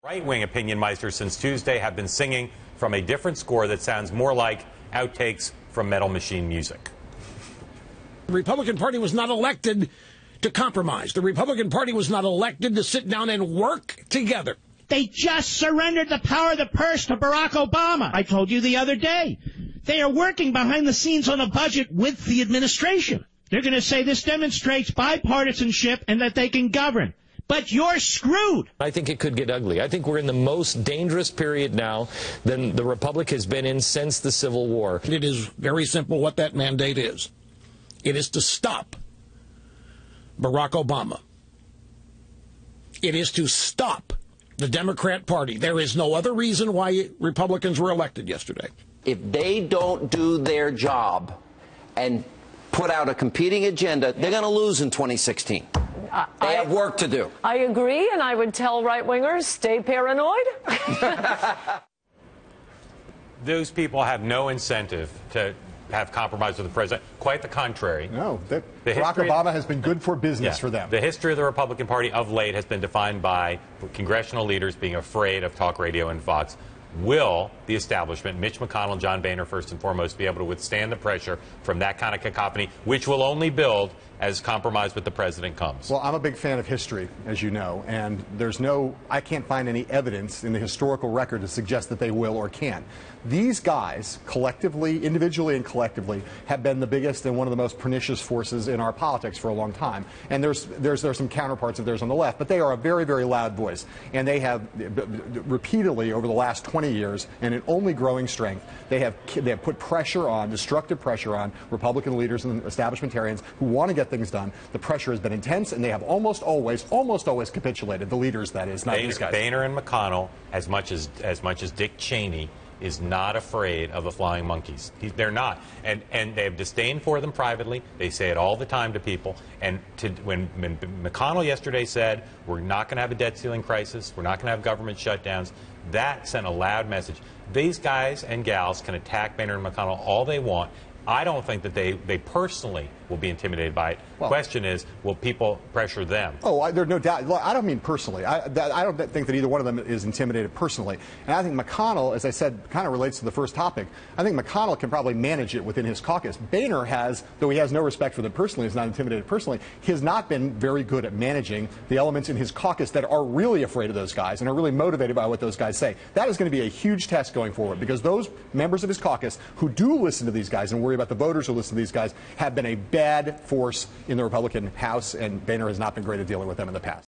Right-wing opinion meisters since Tuesday have been singing from a different score that sounds more like outtakes from Metal Machine music. The Republican Party was not elected to compromise. The Republican Party was not elected to sit down and work together. They just surrendered the power of the purse to Barack Obama. I told you the other day. They are working behind the scenes on a budget with the administration. They're going to say this demonstrates bipartisanship and that they can govern. But you're screwed. I think it could get ugly. I think we're in the most dangerous period now than the Republic has been in since the Civil War. It is very simple what that mandate is. It is to stop Barack Obama. It is to stop the Democrat Party. There is no other reason why Republicans were elected yesterday. If they don't do their job and put out a competing agenda, they're going to lose in 2016. They have work to do. I agree, and I would tell right-wingers, stay paranoid. Those people have no incentive to have compromise with the president. Quite the contrary. No, Barack Obama has been good for business for them. The history of the Republican Party of late has been defined by congressional leaders being afraid of talk radio and Fox. Will the establishment, Mitch McConnell and John Boehner first and foremost, be able to withstand the pressure from that kind of cacophony, which will only build as compromise with the president comes? Well, I'm a big fan of history, as you know, and I can't find any evidence in the historical record to suggest that they will or can. These guys, collectively, individually and collectively, have been the biggest and one of the most pernicious forces in our politics for a long time. And there's some counterparts of theirs on the left, but they are a very, very loud voice. And they have repeatedly over the last 20 years, and in only growing strength, they have put pressure on, destructive pressure on Republican leaders and establishmentarians who want to get things done. The pressure has been intense, and they have almost always capitulated. The leaders, that is, not these guys. Boehner and McConnell, as much as Dick Cheney, is not afraid of the flying monkeys. They're not. And they have disdain for them privately. They say it all the time to people. And when McConnell yesterday said, we're not going to have a debt ceiling crisis, we're not going to have government shutdowns, that sent a loud message. These guys and gals can attack Boehner and McConnell all they want. I don't think that they personally will be intimidated by it. The question is, will people pressure them? Oh, there's no doubt. I don't mean personally. I don't think that either one of them is intimidated personally. And I think McConnell, as I said, kind of relates to the first topic. I think McConnell can probably manage it within his caucus. Boehner has, though he has no respect for them personally, is not intimidated personally, he has not been very good at managing the elements in his caucus that are really afraid of those guys and are really motivated by what those guys say. That is going to be a huge test going forward, because those members of his caucus who do listen to these guys and worry about the voters who listen to these guys have been a bad force in the Republican House, and Boehner has not been great at dealing with them in the past.